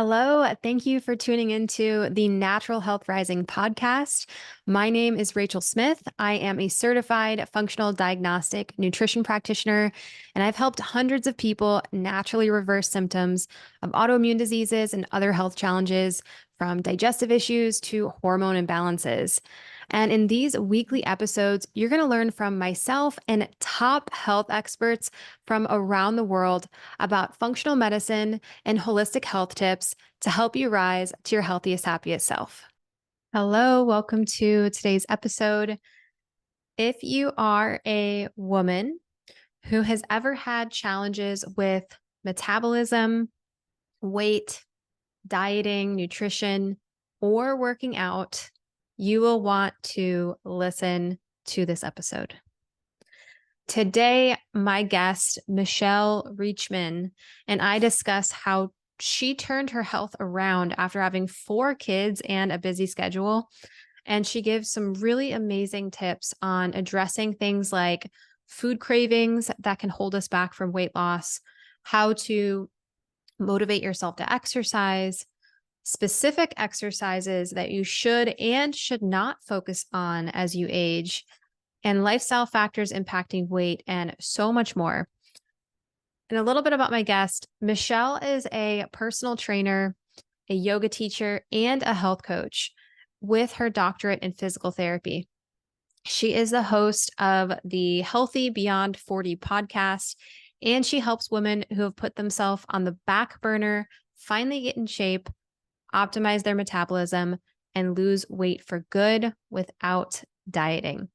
Hello, thank you for tuning into the Natural Health Rising podcast. My name is Rachel Smith. I am a certified functional diagnostic nutrition practitioner, and I've helped hundreds of people naturally reverse symptoms of autoimmune diseases and other health challenges, from digestive issues to hormone imbalances. And in these weekly episodes, you're going to learn from myself and top health experts from around the world about functional medicine and holistic health tips to help you rise to your healthiest, happiest self. Hello, welcome to today's episode. If you are a woman who has ever had challenges with metabolism, weight, dieting, nutrition, or working out, you will want to listen to this episode. Today, my guest, Michelle Riechman, and I discuss how she turned her health around after having 4 kids and a busy schedule. And she gives some really amazing tips on addressing things like food cravings that can hold us back from weight loss, how to motivate yourself to exercise, specific exercises that you should and should not focus on as you age, and lifestyle factors impacting weight, and so much more. And a little bit about my guest. Michelle is a personal trainer, a yoga teacher, and a health coach with her doctorate in physical therapy. She is the host of the Healthy Beyond 40 podcast, and she helps women who have put themselves on the back burner finally get in shape, optimize their metabolism, and lose weight for good without dieting.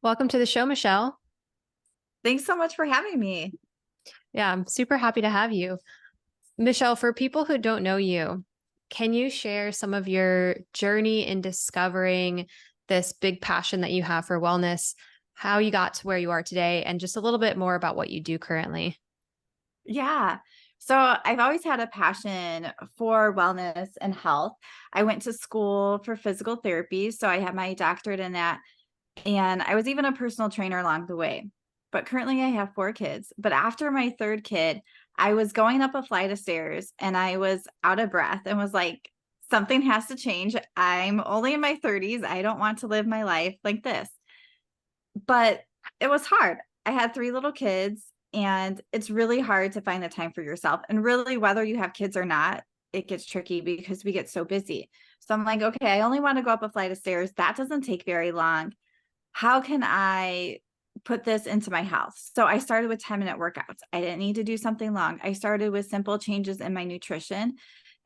Welcome to the show, Michelle. Thanks so much for having me. Yeah, I'm super happy to have you. Michelle, for people who don't know you, can you share some of your journey in discovering this big passion that you have for wellness, how you got to where you are today, and just a little bit more about what you do currently? Yeah. So I've always had a passion for wellness and health. I went to school for physical therapy, so I have my doctorate in that. And I was even a personal trainer along the way. But currently I have 4 kids. But after my 3rd kid, I was going up a flight of stairs and I was out of breath and was like, something has to change. I'm only in my 30s. I don't want to live my life like this. But it was hard. I had 3 little kids, and it's really hard to find the time for yourself. And really, whether you have kids or not, it gets tricky because we get so busy. So I'm like, okay, I only want to go up a flight of stairs. That doesn't take very long. How can I put this into my health? So I started with 10-minute workouts. I didn't need to do something long. I started with simple changes in my nutrition,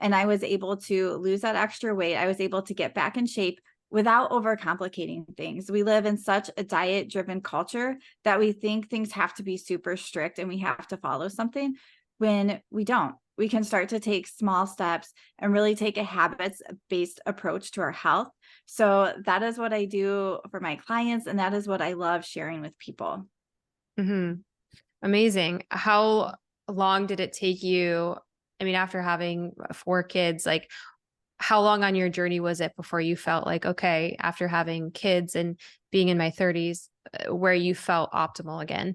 and I was able to lose that extra weight. I was able to get back in shape without overcomplicating things. We live in such a diet-driven culture that we think things have to be super strict and we have to follow something when we don't. We can start to take small steps and really take a habits-based approach to our health. So that is what I do for my clients, and that is what I love sharing with people. Mm-hmm. Amazing. How long did it take you? I mean, after having 4 kids, like how long on your journey was it before you felt like, okay, after having kids and being in my 30s, where you felt optimal again?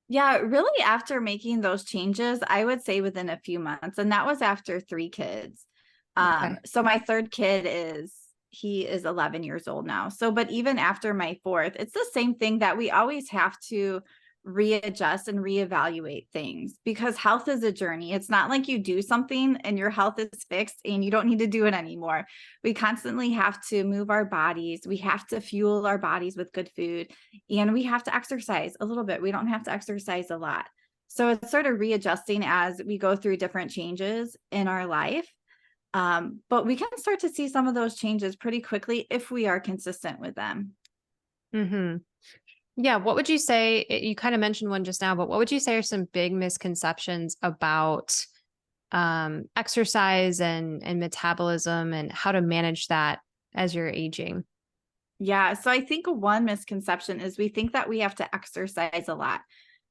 Yeah, really after making those changes, I would say within a few months, and that was after 3 kids. Okay. So my 3rd kid he is 11 years old now. So, but even after my 4th, it's the same thing that we always have to readjust and reevaluate things, because health is a journey. It's not like you do something and your health is fixed and you don't need to do it anymore. We constantly have to move our bodies. We have to fuel our bodies with good food, and we have to exercise a little bit. We don't have to exercise a lot. So it's sort of readjusting as we go through different changes in our life. But we can start to see some of those changes pretty quickly if we are consistent with them. Mm-hmm. Yeah. What would you say? You kind of mentioned one just now, but what would you say are some big misconceptions about exercise and metabolism and how to manage that as you're aging? Yeah. So I think one misconception is we think that we have to exercise a lot.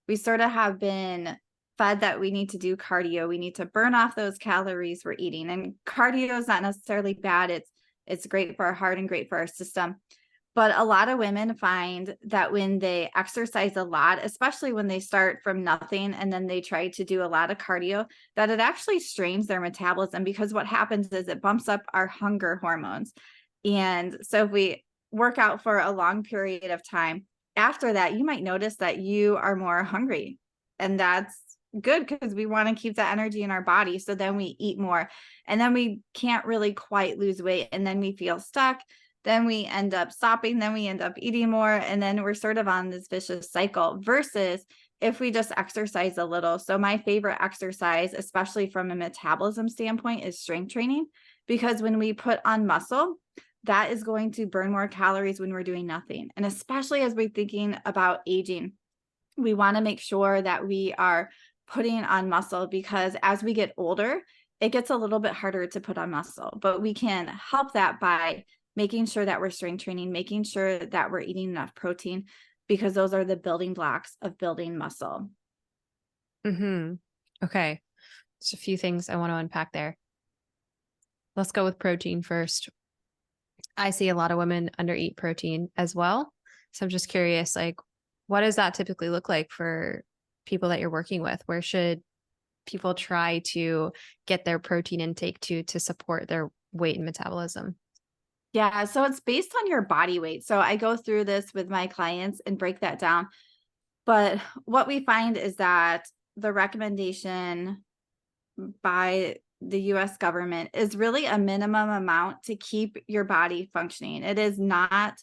We sort of have been fed that we need to do cardio. We need to burn off those calories we're eating. And cardio is not necessarily bad. It's great for our heart and great for our system. But a lot of women find that when they exercise a lot, especially when they start from nothing and then they try to do a lot of cardio, that it actually strains their metabolism, because what happens is it bumps up our hunger hormones. And so if we work out for a long period of time, after that, you might notice that you are more hungry. And that's good, because we want to keep that energy in our body. So then we eat more, and then we can't really quite lose weight. And then we feel stuck. Then we end up stopping, then we end up eating more, and then we're sort of on this vicious cycle, versus if we just exercise a little. So my favorite exercise, especially from a metabolism standpoint, is strength training, because when we put on muscle, that is going to burn more calories when we're doing nothing. And especially as we're thinking about aging, we want to make sure that we are putting on muscle, because as we get older, it gets a little bit harder to put on muscle, but we can help that by making sure that we're strength training, making sure that we're eating enough protein, because those are the building blocks of building muscle. Okay. Just a few things I want to unpack there. Let's go with protein first. I see a lot of women undereat protein as well. So I'm just curious, like, what does that typically look like for people that you're working with? Where should people try to get their protein intake to support their weight and metabolism? Yeah, so it's based on your body weight. So I go through this with my clients and break that down. But what we find is that the recommendation by the US government is really a minimum amount to keep your body functioning. It is not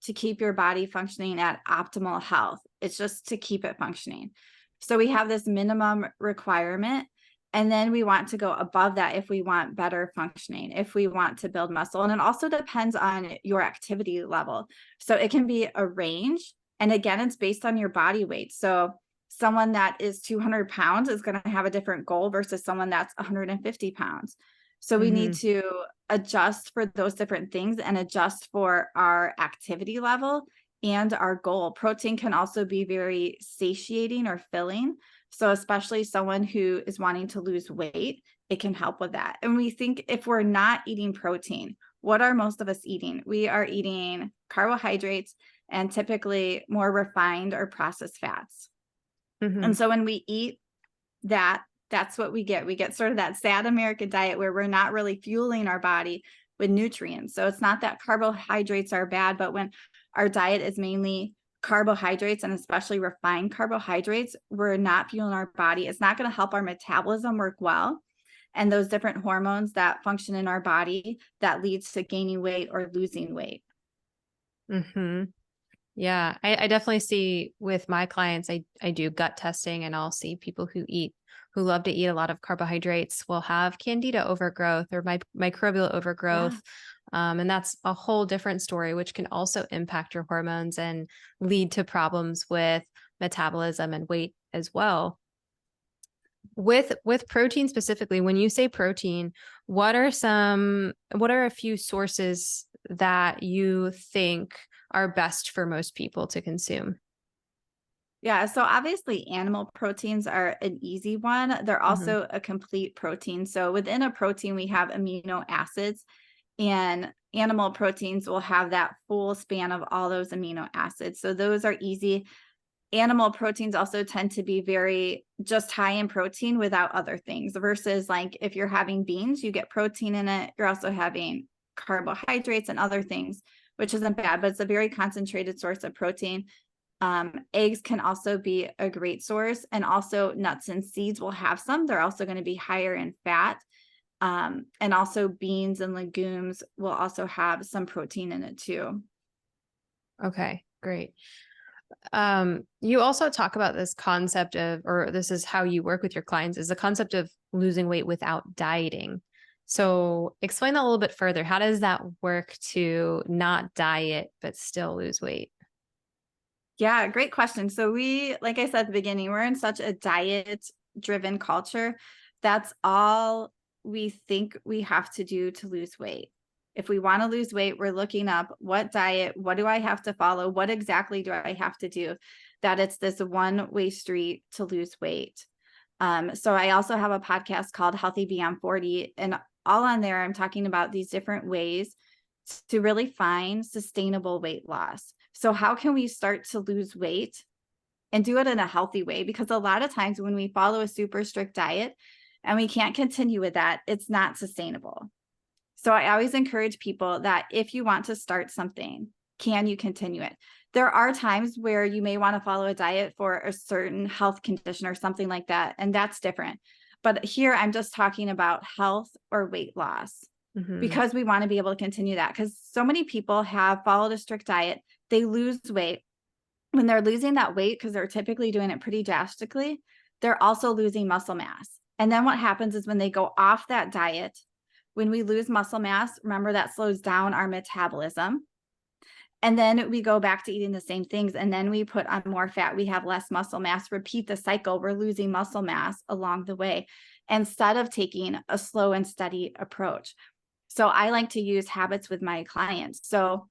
to keep your body functioning at optimal health. It's just to keep it functioning. So we have this minimum requirement, and then we want to go above that if we want better functioning, if we want to build muscle. And it also depends on your activity level. So it can be a range. And again, it's based on your body weight. So someone that is 200 pounds is going to have a different goal versus someone that's 150 pounds. So we need to adjust for those different things and adjust for our activity level and our goal. Protein can also be very satiating or filling. So especially someone who is wanting to lose weight, it can help with that. And we think, if we're not eating protein, what are most of us eating? We are eating carbohydrates and typically more refined or processed fats. And so when we eat that, that's what we get. We get sort of that sad American diet where we're not really fueling our body with nutrients. So it's not that carbohydrates are bad, but when our diet is mainly carbohydrates, and especially refined carbohydrates, we're not fueling our body. It's not going to help our metabolism work well. And those different hormones that function in our body, that leads to gaining weight or losing weight. Yeah, I definitely see with my clients, I do gut testing, and I'll see people who love to eat a lot of carbohydrates will have candida overgrowth or microbial overgrowth. Yeah. And that's a whole different story, which can also impact your hormones and lead to problems with metabolism and weight as well. With protein specifically, when you say protein, what are a few sources that you think are best for most people to consume? Yeah, so obviously animal proteins are an easy one. They're also a complete protein. So within a protein, we have amino acids, and animal proteins will have that full span of all those amino acids. So those are easy. Animal proteins also tend to be very just high in protein without other things, versus like if you're having beans, you get protein in it. You're also having carbohydrates and other things, which isn't bad, but it's a very concentrated source of protein. Eggs can also be a great source, and also nuts and seeds will have some. They're also going to be higher in fat. And also beans and legumes will also have some protein in it too. Okay, great. You also talk about this concept of, or this is how you work with your clients, is the concept of losing weight without dieting. So explain that a little bit further. How does that work to not diet, but still lose weight? Yeah, great question. So like I said at the beginning, we're in such a diet driven culture. That's all we think we have to do to lose weight. If we want to lose weight, we're looking up what diet, what do I have to follow? What exactly do I have to do? That it's this one-way street to lose weight. So I also have a podcast called Healthy Beyond 40, and all on there, I'm talking about these different ways to really find sustainable weight loss. So how can we start to lose weight and do it in a healthy way? Because a lot of times when we follow a super strict diet and we can't continue with that, it's not sustainable. So I always encourage people that if you want to start something, can you continue it? There are times where you may want to follow a diet for a certain health condition or something like that, and that's different. But here I'm just talking about health or weight loss Hmm. because we want to be able to continue that. Because so many people have followed a strict diet, they lose weight. When they're losing that weight, because they're typically doing it pretty drastically, they're also losing muscle mass. And then what happens is when they go off that diet, when we lose muscle mass, remember that slows down our metabolism. And then we go back to eating the same things. And then we put on more fat. We have less muscle mass, repeat the cycle. We're losing muscle mass along the way instead of taking a slow and steady approach. So I like to use habits with my clients. So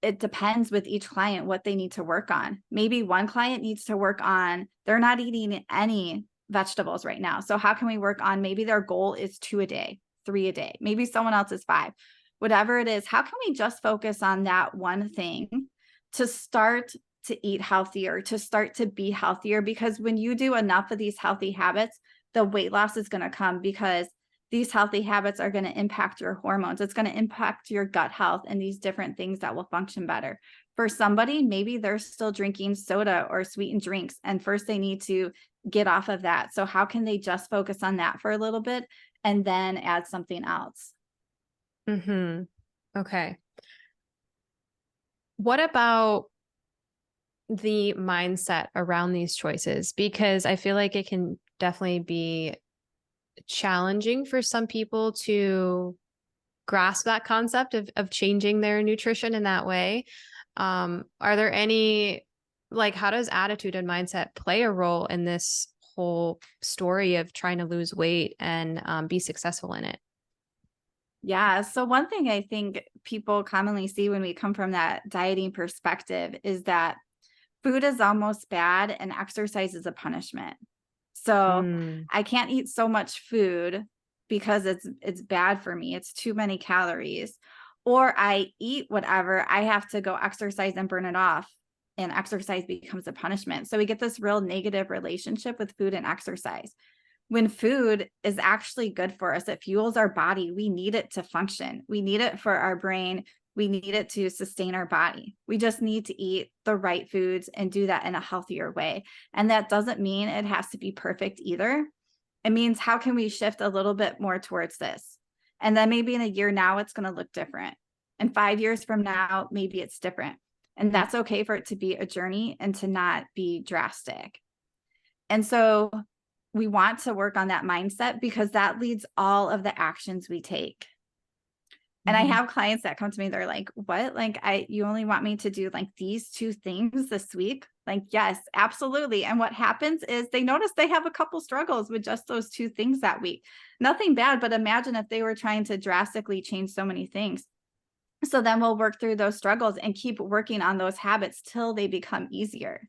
it depends with each client what they need to work on. Maybe one client needs to work on, they're not eating any vegetables right now. So how can we work on, maybe their goal is 2 a day, 3 a day, maybe someone else is 5, whatever it is. How can we just focus on that one thing to start to eat healthier, to start to be healthier? Because when you do enough of these healthy habits, the weight loss is going to come because these healthy habits are going to impact your hormones. It's going to impact your gut health and these different things that will function better. For somebody, maybe they're still drinking soda or sweetened drinks, and first they need to get off of that. So how can they just focus on that for a little bit and then add something else? Hmm. Okay. What about the mindset around these choices? Because I feel like it can definitely be challenging for some people to grasp that concept of changing their nutrition in that way. Are there any, like, how does attitude and mindset play a role in this whole story of trying to lose weight and be successful in it? Yeah. So one thing I think people commonly see when we come from that dieting perspective is that food is almost bad and exercise is a punishment. So Mm. I can't eat so much food because it's bad for me. It's too many calories. Or I eat whatever, I have to go exercise and burn it off. And exercise becomes a punishment. So we get this real negative relationship with food and exercise. When food is actually good for us, it fuels our body. We need it to function. We need it for our brain. We need it to sustain our body. We just need to eat the right foods and do that in a healthier way. And that doesn't mean it has to be perfect either. It means, how can we shift a little bit more towards this? And then maybe in a year now, it's going to look different. And 5 years from now, maybe it's different. And that's okay for it to be a journey and to not be drastic. And so we want to work on that mindset because that leads all of the actions we take. And I Mhm. have clients that come to me, they're like, what? Like, you only want me to do like these 2 things this week? Like, yes, absolutely. And what happens is they notice they have a couple struggles with just those 2 things that week. Nothing bad, but imagine if they were trying to drastically change so many things. So then we'll work through those struggles and keep working on those habits till they become easier.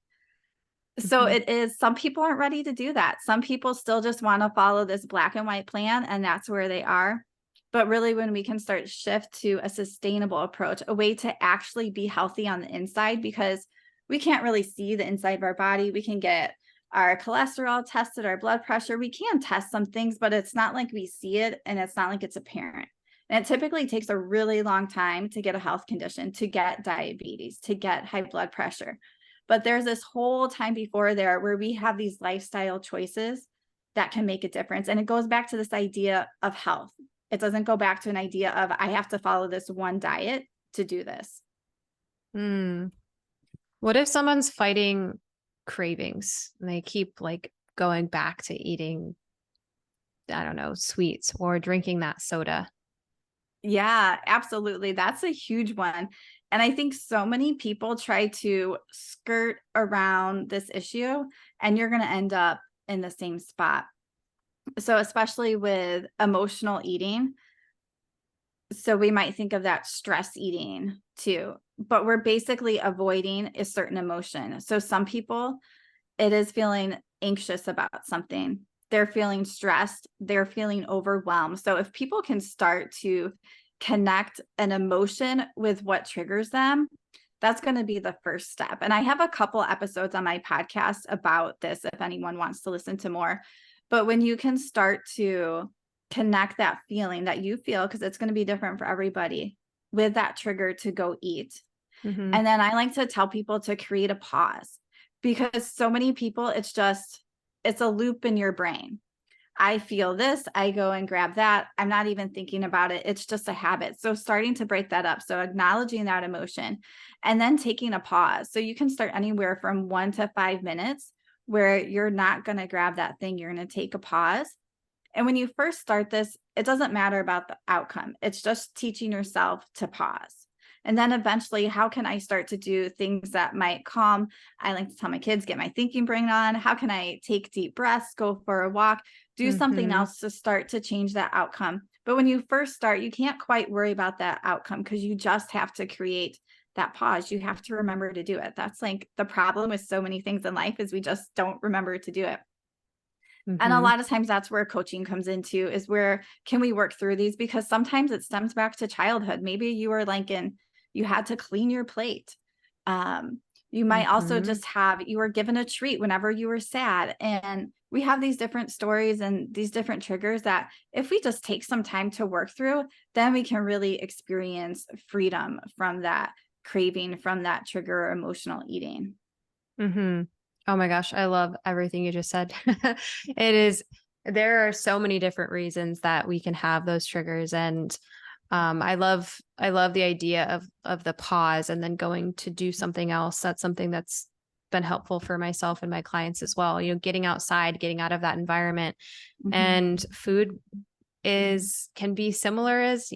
So Mhm. it is, some people aren't ready to do that. Some people still just want to follow this black and white plan, and that's where they are. But really, when we can start shift to a sustainable approach, a way to actually be healthy on the inside, because we can't really see the inside of our body. We can get our cholesterol tested, our blood pressure. We can test some things, but it's not like we see it and it's not like it's apparent. And it typically takes a really long time to get a health condition, to get diabetes, to get high blood pressure. But there's this whole time before there where we have these lifestyle choices that can make a difference. And it goes back to this idea of health. It doesn't go back to an idea of, I have to follow this one diet to do this. Mm. What if someone's fighting cravings and they keep like going back to eating, I don't know, sweets or drinking that soda? Yeah, absolutely. That's a huge one. And I think so many people try to skirt around this issue, and you're going to end up in the same spot. So, especially with emotional eating, so we might think of that stress eating too, but we're basically avoiding a certain emotion. So some people, it is feeling anxious about something. They're feeling stressed. They're feeling overwhelmed. So if people can start to connect an emotion with what triggers them, that's going to be the first step. And I have a couple episodes on my podcast about this if anyone wants to listen to more. But when you can start to connect that feeling that you feel, because it's going to be different for everybody, with that trigger to go eat. Mm-hmm. And then I like to tell people to create a pause, because so many people, it's a loop in your brain. I feel this, I go and grab that. I'm not even thinking about it. It's just a habit. So starting to break that up. So acknowledging that emotion and then taking a pause. So you can start anywhere from 1 to 5 minutes where you're not going to grab that thing. You're going to take a pause. And when you first start this, it doesn't matter about the outcome. It's just teaching yourself to pause. And then eventually, how can I start to do things that might calm? I like to tell my kids, get my thinking brain on. How can I take deep breaths, go for a walk, do something Mm-hmm. else to start to change that outcome? But when you first start, you can't quite worry about that outcome, because you just have to create that pause. You have to remember to do it. That's like the problem with so many things in life, is we just don't remember to do it. And a Mm-hmm. lot of times that's where coaching comes into, is where can we work through these? Because sometimes it stems back to childhood. Maybe you were like you had to clean your plate. You might also Mm-hmm. just you were given a treat whenever you were sad. And we have these different stories and these different triggers that if we just take some time to work through, then we can really experience freedom from that craving, from that trigger or emotional eating. Mm-hmm. Oh my gosh, I love everything you just said. There are so many different reasons that we can have those triggers. And I love the idea of the pause and then going to do something else. That's something that's been helpful for myself and my clients as well. Getting outside, getting out of that environment. Mhm. And food can be similar as,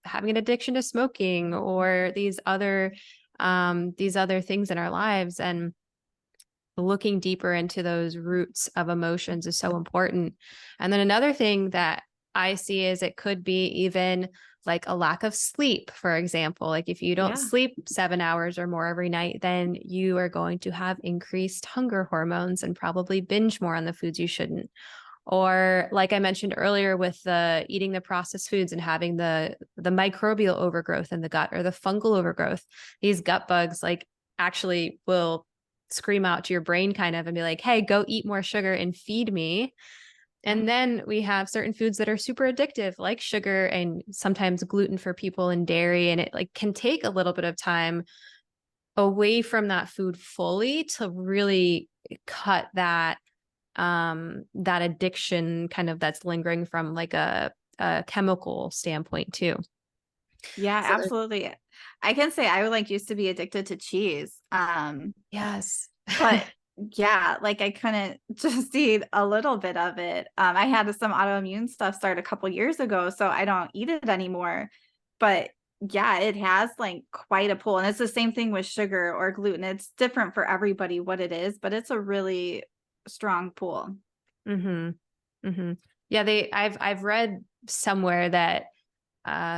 having an addiction to smoking or these other things in our lives. And looking deeper into those roots of emotions is so important. And then another thing that I see is it could be even like a lack of sleep, for example. Like if you don't Yeah. sleep 7 hours or more every night, then you are going to have increased hunger hormones and probably binge more on the foods you shouldn't. Or like I mentioned earlier with the eating the processed foods and having the microbial overgrowth in the gut or the fungal overgrowth, these gut bugs like actually will scream out to your brain kind of and be like, hey, go eat more sugar and feed me. Yeah. And then we have certain foods that are super addictive, like sugar and sometimes gluten for people and dairy. And it like can take a little bit of time away from that food fully to really cut that addiction kind of that's lingering from like a chemical standpoint too. Yeah, So there's absolutely. I can say I like used to be addicted to cheese. yes. But yeah, like I couldn't just eat a little bit of it. I had some autoimmune stuff start a couple years ago, so I don't eat it anymore. But yeah, it has like quite a pull. And it's the same thing with sugar or gluten. It's different for everybody what it is, but it's a really strong pull. Mm-hmm. Mm-hmm. Yeah, I've read somewhere that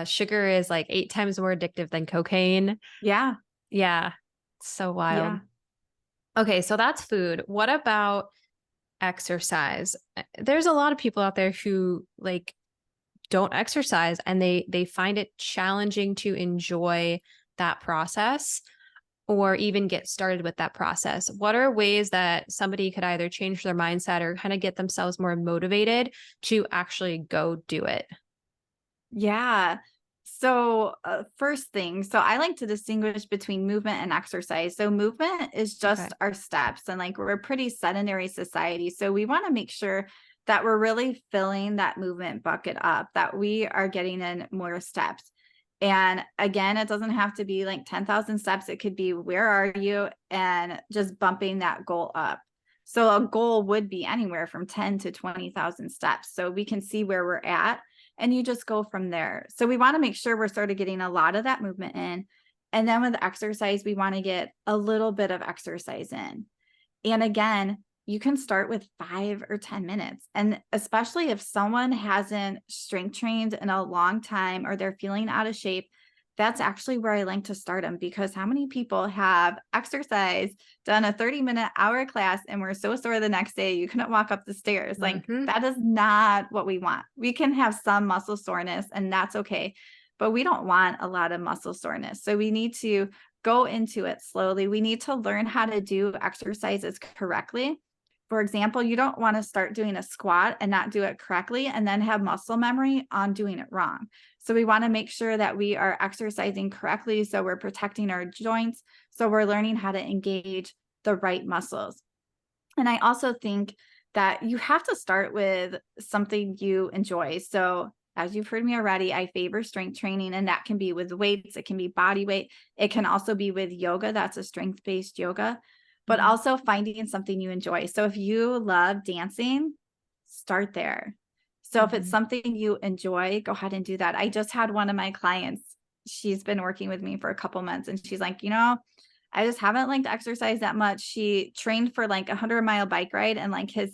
sugar is like 8 times more addictive than cocaine. Yeah. Yeah. So wild. Yeah. Okay, so that's food. What about exercise? There's a lot of people out there who like don't exercise and they find it challenging to enjoy that process or even get started with that process. What are ways that somebody could either change their mindset or kind of get themselves more motivated to actually go do it? Yeah. So, first thing, so I like to distinguish between movement and exercise. So, movement is Okay. just our steps, and like we're a pretty sedentary society. So, we want to make sure that we're really filling that movement bucket up, that we are getting in more steps. And again, it doesn't have to be like 10,000 steps. It could be where are you and just bumping that goal up. So, a goal would be anywhere from 10 to 20,000 steps. So, we can see where we're at and you just go from there. So we want to make sure we're sort of getting a lot of that movement in. And then with exercise, we want to get a little bit of exercise in. And again, you can start with 5 or 10 minutes. And especially if someone hasn't strength trained in a long time or they're feeling out of shape, that's actually where I like to start them, because how many people have exercise, done a 30-minute hour class, and were so sore the next day you couldn't walk up the stairs? Like Mm-hmm. that is not what we want. We can have some muscle soreness and that's okay. but we don't want a lot of muscle soreness. So we need to go into it slowly. We need to learn how to do exercises correctly. For example, you don't want to start doing a squat and not do it correctly and then have muscle memory on doing it wrong. So we want to make sure that we are exercising correctly. So we're protecting our joints. So we're learning how to engage the right muscles. And I also think that you have to start with something you enjoy. So as you've heard me already, I favor strength training, and that can be with weights. It can be body weight. It can also be with yoga. That's a strength-based yoga, but Mhm. also finding something you enjoy. So if you love dancing, start there. So if it's Mhm. something you enjoy, go ahead and do that. I just had one of my clients, she's been working with me for a couple months, and she's like, I just haven't liked exercise that much. She trained for like a 100-mile bike ride and like has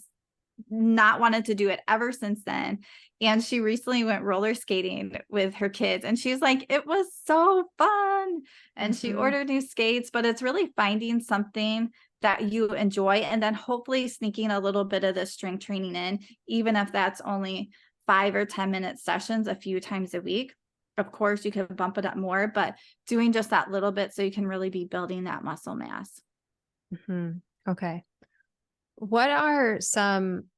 not wanted to do it ever since then. And she recently went roller skating with her kids, and she's like, it was so fun. And she Mhm. ordered new skates, but it's really finding something that you enjoy and then hopefully sneaking a little bit of the strength training in, even if that's only 5 or 10 minute sessions a few times a week. Of course, you could bump it up more, but doing just that little bit so you can really be building that muscle mass. Mhm. Okay. What are some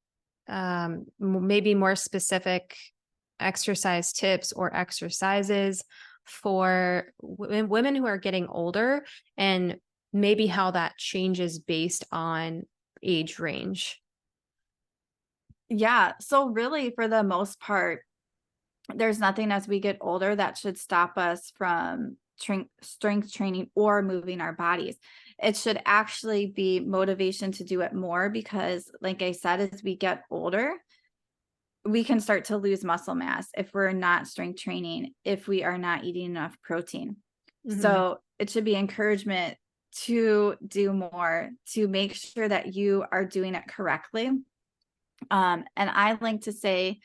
maybe more specific exercise tips or exercises for women who are getting older, and maybe how that changes based on age range? Yeah. So, really, for the most part, there's nothing as we get older that should stop us from strength training or moving our bodies. It should actually be motivation to do it more because, like I said, as we get older, we can start to lose muscle mass if we're not strength training, if we are not eating enough protein. Mhm. So it should be encouragement to do more, to make sure that you are doing it correctly. And I like to say,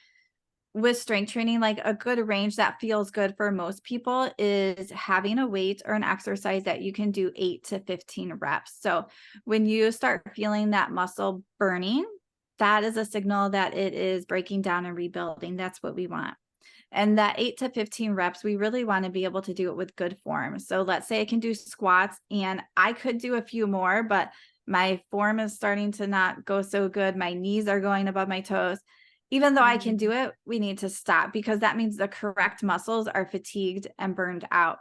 with strength training, like a good range that feels good for most people is having a weight or an exercise that you can do 8 to 15 reps. So when you start feeling that muscle burning, that is a signal that it is breaking down and rebuilding. That's what we want. And that 8 to 15 reps, we really want to be able to do it with good form. So let's say I can do squats and I could do a few more, but my form is starting to not go so good. My knees are going above my toes. Even though I can do Mhm. it, we need to stop because that means the correct muscles are fatigued and burned out.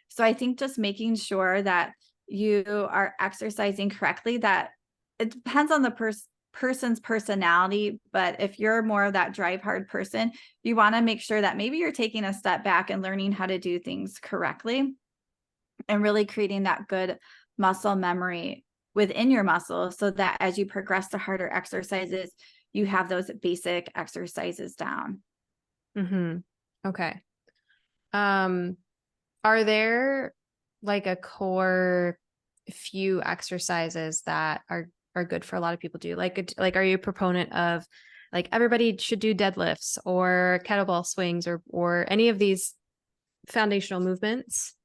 So I think just making sure that you are exercising correctly, that it depends on the person's personality, but if you're more of that drive hard person, you want to make sure that maybe you're taking a step back and learning how to do things correctly and really creating that good muscle memory within your muscle so that as you progress to harder exercises, you have those basic exercises down. Mhm. Okay. Um, are there like a core few exercises that are good for a lot of people to do? Like are you a proponent of like everybody should do deadlifts or kettlebell swings or any of these foundational movements?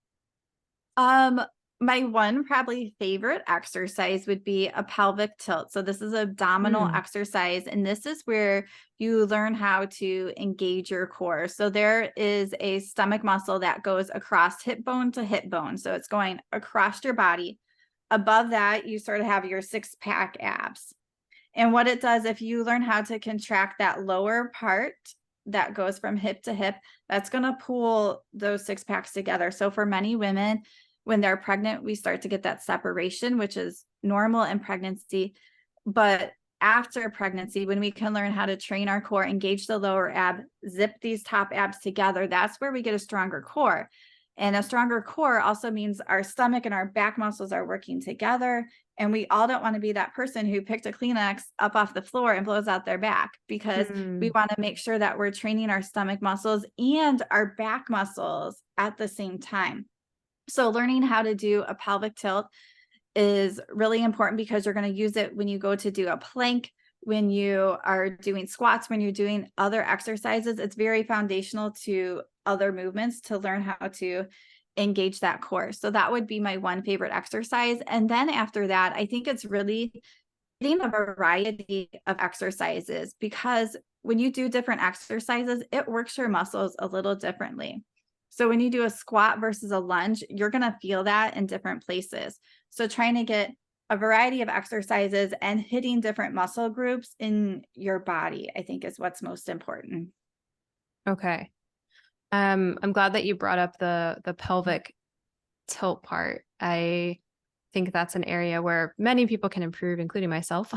Um, my one probably favorite exercise would be a pelvic tilt. So this is abdominal Mm. exercise, and this is where you learn how to engage your core. So there is a stomach muscle that goes across hip bone to hip bone. So it's going across your body. Above that, you sort of have your six-pack abs. And what it does, if you learn how to contract that lower part that goes from hip to hip, that's going to pull those six packs together. So for many women, when they're pregnant, we start to get that separation, which is normal in pregnancy. But after pregnancy, when we can learn how to train our core, engage the lower ab, zip these top abs together, that's where we get a stronger core. And a stronger core also means our stomach and our back muscles are working together. And we all don't want to be that person who picked a Kleenex up off the floor and blows out their back because we Mm. want to make sure that we're training our stomach muscles and our back muscles at the same time. So learning how to do a pelvic tilt is really important because you're going to use it when you go to do a plank, when you are doing squats, when you're doing other exercises. It's very foundational to other movements to learn how to engage that core. So that would be my one favorite exercise. And then after that, I think it's really getting a variety of exercises because when you do different exercises, it works your muscles a little differently. So when you do a squat versus a lunge, you're going to feel that in different places. So trying to get a variety of exercises and hitting different muscle groups in your body, I think is what's most important. Okay. I'm glad that you brought up the pelvic tilt part. I think that's an area where many people can improve, including myself.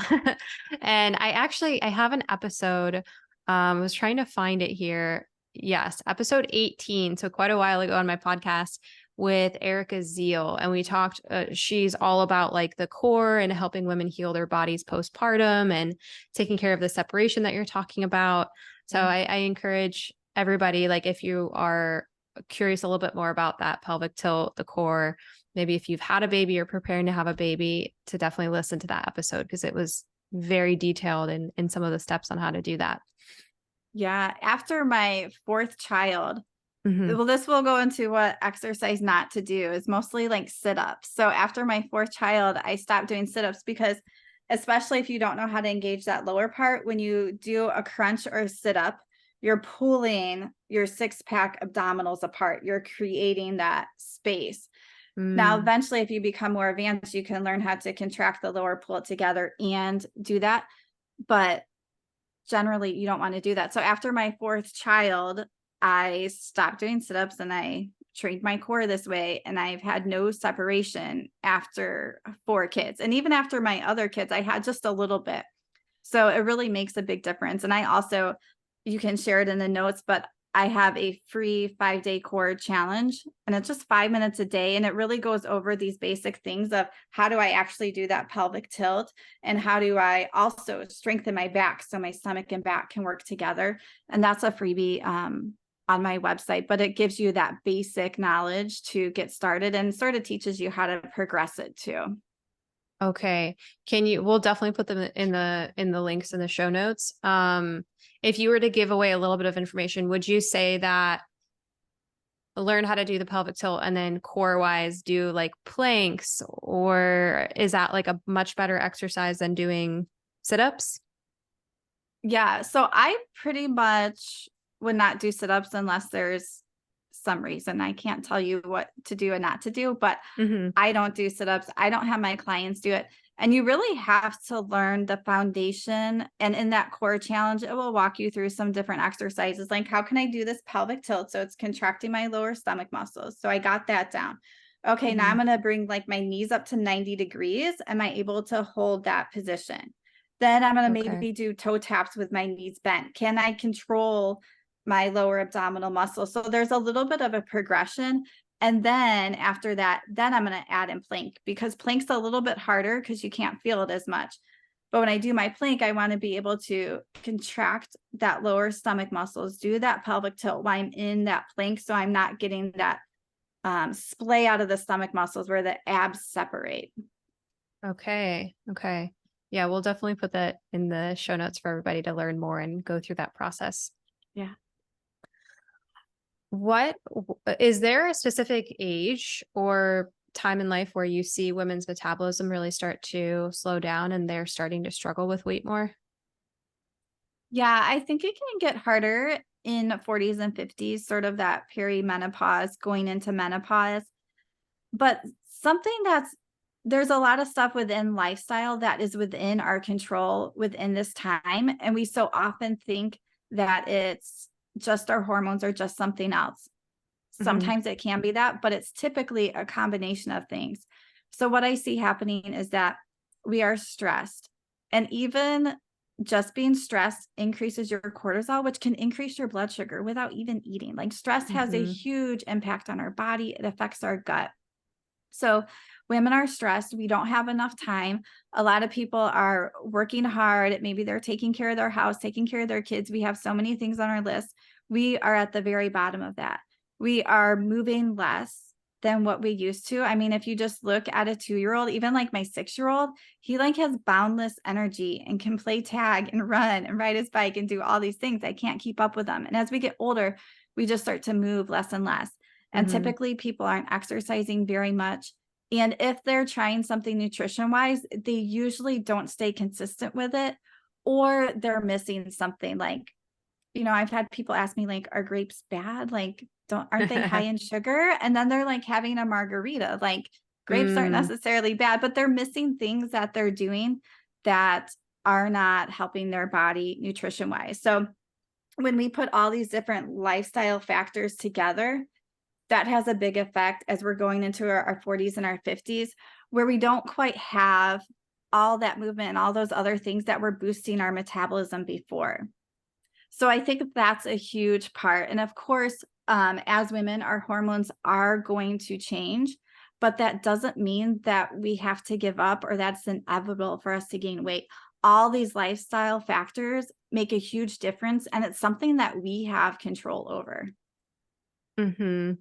And I have an episode. I was trying to find it here. Yes, episode 18. So quite a while ago on my podcast with Erica Zeal. And we talked, she's all about like the core and helping women heal their bodies postpartum and taking care of the separation that you're talking about. So Yeah. I encourage everybody, like if you are curious a little bit more about that pelvic tilt, the core, maybe if you've had a baby or preparing to have a baby, to definitely listen to that episode because it was very detailed in some of the steps on how to do that. Yeah. After my fourth child, Mm-hmm. well, this will go into what exercise not to do is mostly like sit-ups. So after my fourth child, I stopped doing sit-ups because especially if you don't know how to engage that lower part, when you do a crunch or a sit-up, you're pulling your six-pack abdominals apart. You're creating that space. Now, Mm, eventually, if you become more advanced, you can learn how to contract the lower, pull it together and do that. But generally you don't want to do that. So after my fourth child, I stopped doing sit-ups and I trained my core this way. And I've had no separation after four kids. And even after my other kids, I had just a little bit. So it really makes a big difference. And I also, you can share it in the notes, but I have a free 5-day core challenge and it's just 5 minutes a day. And it really goes over these basic things of how do I actually do that pelvic tilt and how do I also strengthen my back so my stomach and back can work together. And that's a freebie on my website, but it gives you that basic knowledge to get started and sort of teaches you how to progress it too. okay. We'll definitely put them in the links in the show notes. If you were to give away a little bit of information, would you say that learn how to do the pelvic tilt and then core wise do like planks, or is that like a much better exercise than doing sit-ups? Yeah, so I pretty much would not do sit-ups unless there's some reason. I can't tell you what to do and not to do, but Mm-hmm. I don't do sit-ups. I don't have my clients do it. And you really have to learn the foundation. And in that core challenge, it will walk you through some different exercises. Like, how can I do this pelvic tilt? So it's contracting my lower stomach muscles. So I got that down. Okay, now I'm Mm-hmm. going to bring like my knees up to 90 degrees. Am I able to hold that position? Then I'm going to Okay. maybe do toe taps with my knees bent. Can I control my lower abdominal muscles? So there's a little bit of a progression. And then after that, then I'm going to add in plank because plank's a little bit harder because you can't feel it as much. But when I do my plank, I want to be able to contract that lower stomach muscles, do that pelvic tilt while I'm in that plank. So I'm not getting that splay out of the stomach muscles where the abs separate. Okay. Okay. Yeah, we'll definitely put that in the show notes for everybody to learn more and go through that process. Yeah. What is there a specific age or time in life where you see women's metabolism really start to slow down and they're starting to struggle with weight more? Yeah, I think it can get harder in 40s and 50s, sort of that perimenopause going into menopause. But something there's a lot of stuff within lifestyle that is within our control within this time. And we so often think that it's just our hormones or just something else. Hmm. Sometimes it can be that, but it's typically a combination of things. So what I see happening is that we are stressed. And even just being stressed increases your cortisol, which can increase your blood sugar without even eating. Like stress has a Hmm. huge impact on our body. It affects our gut. So women are stressed. We don't have enough time. A lot of people are working hard. Maybe they're taking care of their house, taking care of their kids. We have so many things on our list. We are at the very bottom of that. We are moving less than what we used to. I mean, if you just look at a 2-year-old, even like my 6-year-old, he like has boundless energy and can play tag and run and ride his bike and do all these things. I can't keep up with them. And as we get older, we just start to move less and less. And Hmm. typically people aren't exercising very much. And if they're trying something nutrition wise, they usually don't stay consistent with it or they're missing something like, I've had people ask me like, are grapes bad? Like, aren't they high in sugar? And then they're like having a margarita. Like grapes aren't Mm, necessarily bad, but they're missing things that they're doing that are not helping their body nutrition wise. So when we put all these different lifestyle factors together, that has a big effect as we're going into our 40s and our 50s, where we don't quite have all that movement and all those other things that were boosting our metabolism before. So I think that's a huge part. And of course, as women, our hormones are going to change, but that doesn't mean that we have to give up or that's inevitable for us to gain weight. All these lifestyle factors make a huge difference, and it's something that we have control over. hmm.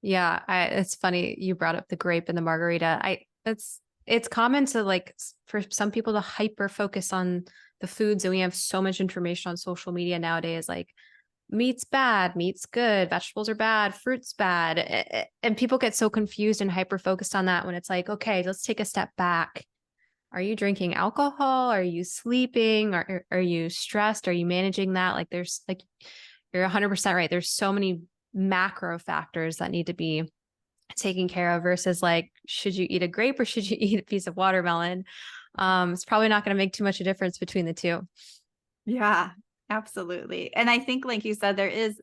Yeah, it's funny you brought up the grape and the margarita. It's common to like for some people to hyper focus on the foods, and we have so much information on social media nowadays, like meat's bad, meat's good, vegetables are bad, fruit's bad. And people get so confused and hyper focused on that when it's like, okay, let's take a step back. Are you drinking alcohol? Are you sleeping? Are you stressed? Are you managing that? Like there's like you're 100% right. There's so many macro factors that need to be taken care of versus like, should you eat a grape or should you eat a piece of watermelon? It's probably not going to make too much a difference between the two. Yeah, absolutely. And I think, like you said, there is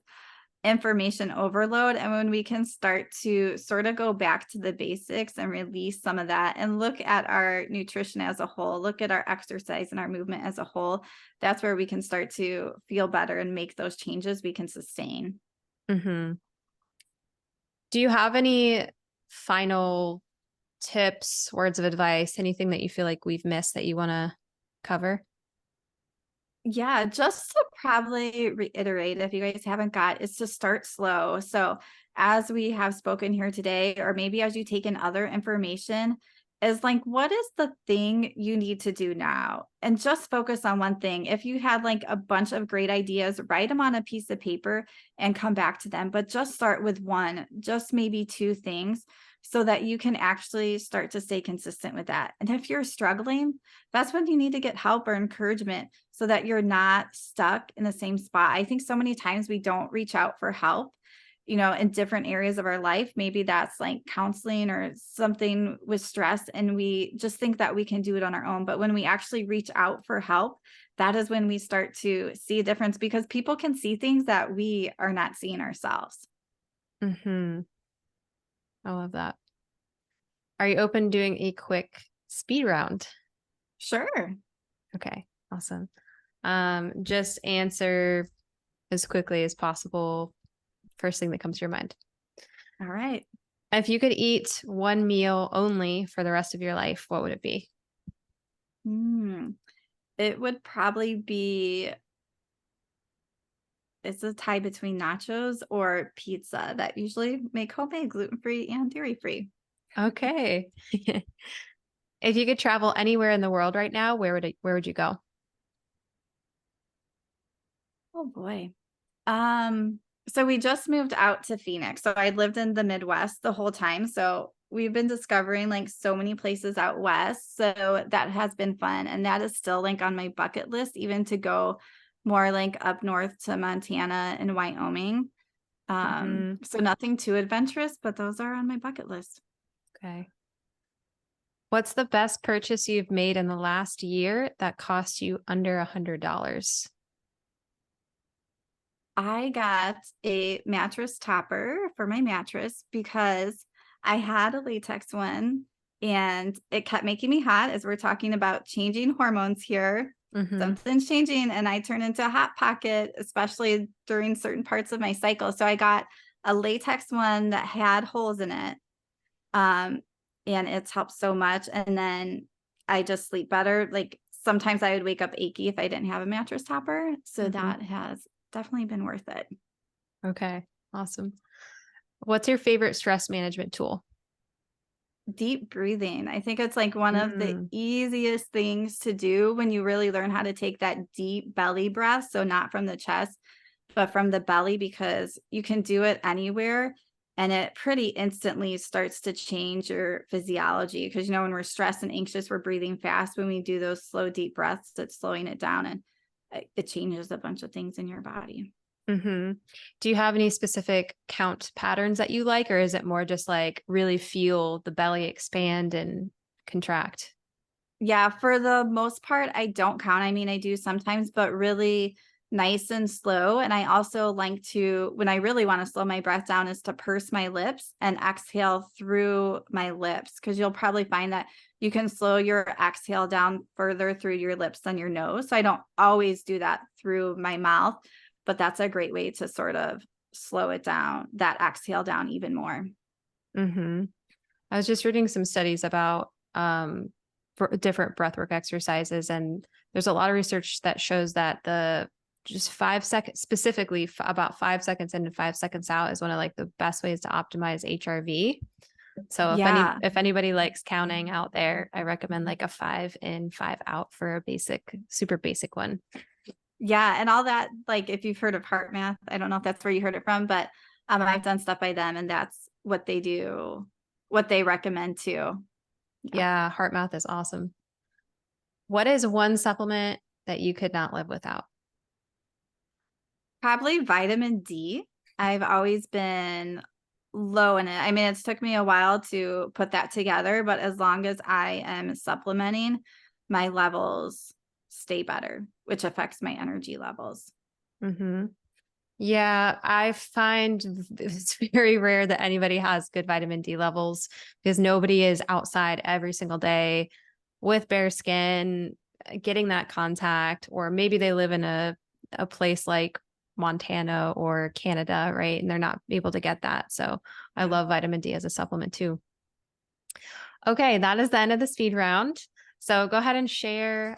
information overload. And when we can start to sort of go back to the basics and release some of that and look at our nutrition as a whole, look at our exercise and our movement as a whole, that's where we can start to feel better and make those changes we can sustain. Mm-hmm. Do you have any final tips, words of advice, anything that you feel like we've missed that you want to cover? Yeah, just to probably reiterate, if you guys haven't got, is to start slow. So, as we have spoken here today, or maybe as you take in other information, is like, what is the thing you need to do now? And just focus on one thing. If you had like a bunch of great ideas, write them on a piece of paper and come back to them, but just start with one, just maybe two things so that you can actually start to stay consistent with that. And if you're struggling, that's when you need to get help or encouragement so that you're not stuck in the same spot. I think so many times we don't reach out for help, in different areas of our life. Maybe that's like counseling or something with stress, and we just think that we can do it on our own. But when we actually reach out for help, that is when we start to see a difference because people can see things that we are not seeing ourselves. Mm-hmm. I love that. Are you open to doing a quick speed round? Sure. Okay, awesome. Just answer as quickly as possible. First thing that comes to your mind. All right. If you could eat one meal only for the rest of your life, what would it be? Hmm. It would probably be it's a tie between nachos or pizza that usually make homemade, gluten-free and dairy-free. Okay. If you could travel anywhere in the world right now, where would you go? Oh boy. Um, so we just moved out to Phoenix. So I lived in the Midwest the whole time. So we've been discovering like so many places out west. So that has been fun. And that is still like on my bucket list, even to go more like up north to Montana and Wyoming. Hmm. So nothing too adventurous, but those are on my bucket list. Okay. What's the best purchase you've made in the last year that cost you under $100? I got a mattress topper for my mattress because I had a latex one and it kept making me hot as we're talking about changing hormones here. Hmm. Something's changing and I turn into a hot pocket, especially during certain parts of my cycle. So I got a latex one that had holes in it. Um, and it's helped so much. And then I just sleep better. Like sometimes I would wake up achy if I didn't have a mattress topper. So Hmm. that has definitely been worth it. Okay. Awesome. What's your favorite stress management tool? Deep breathing. I think it's like one of the Mm, easiest things to do when you really learn how to take that deep belly breath. So, not from the chest, but from the belly, because you can do it anywhere. And it pretty instantly starts to change your physiology. Because, when we're stressed and anxious, we're breathing fast. When we do those slow, deep breaths, it's slowing it down and it changes a bunch of things in your body. Mm-hmm. Do you have any specific count patterns that you like, or is it more just like really feel the belly expand and contract? Yeah, for the most part, I don't count. I mean, I do sometimes, but really nice and slow. And I also like to, when I really want to slow my breath down, is to purse my lips and exhale through my lips. Cause you'll probably find that you can slow your exhale down further through your lips than your nose. So I don't always do that through my mouth, but that's a great way to sort of slow it down, that exhale down even more. Mm-hmm. I was just reading some studies about different breathwork exercises, and there's a lot of research that shows that the just 5 seconds, specifically about 5 seconds in and 5 seconds out, is one of like the best ways to optimize HRV. So Yeah. if anybody likes counting out there, I recommend like a 5 in, 5 out for a basic, super basic one. Yeah, and all that, like, if you've heard of heart math, I don't know if that's where you heard it from, but, I've done stuff by them, and that's what they do, what they recommend too. Yeah. Yeah, heart math is awesome. What is one supplement that you could not live without? Probably vitamin D. I've always been low in it. I mean, it's took me a while to put that together, but as long as I am supplementing, my levels stay better, which affects my energy levels. Mm-hmm. Yeah, I find it's very rare that anybody has good vitamin D levels because nobody is outside every single day with bare skin, getting that contact, or maybe they live in a place like Montana or Canada, right? And they're not able to get that. So I Yeah. love vitamin D as a supplement too. Okay, that is the end of the speed round. So go ahead and share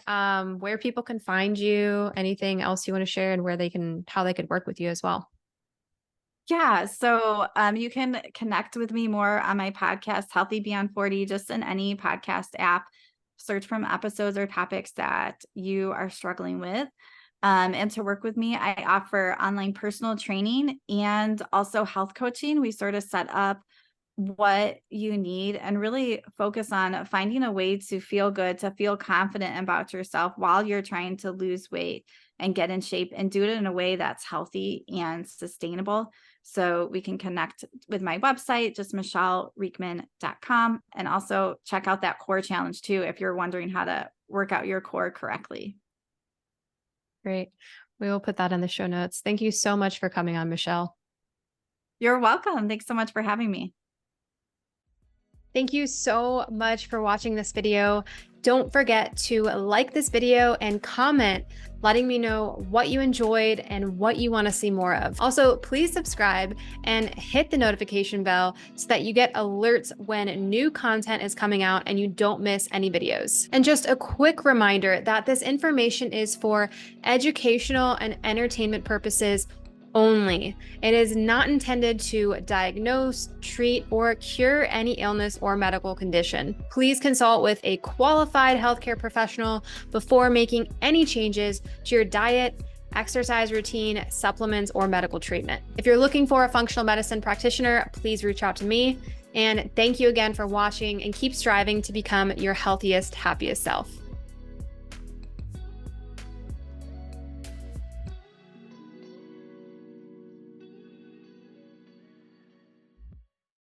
where people can find you, anything else you want to share, and where they can, how they could work with you as well. Yeah, so you can connect with me more on my podcast, Healthy Beyond 40, just in any podcast app. Search from episodes or topics that you are struggling with. And to work with me, I offer online personal training and also health coaching. We sort of set up what you need and really focus on finding a way to feel good, to feel confident about yourself while you're trying to lose weight and get in shape, and do it in a way that's healthy and sustainable. So we can connect with my website, just michellereechman.com, and also check out that core challenge too, if you're wondering how to work out your core correctly. Great. We will put that in the show notes. Thank you so much for coming on, Michelle. You're welcome. Thanks so much for having me. Thank you so much for watching this video. Don't forget to like this video and comment, letting me know what you enjoyed and what you want to see more of. Also, please subscribe and hit the notification bell so that you get alerts when new content is coming out and you don't miss any videos. And just a quick reminder that this information is for educational and entertainment purposes only. It is not intended to diagnose, treat, or cure any illness or medical condition. Please consult with a qualified healthcare professional before making any changes to your diet, exercise routine, supplements, or medical treatment. If you're looking for a functional medicine practitioner, please reach out to me. And thank you again for watching, and keep striving to become your healthiest, happiest self.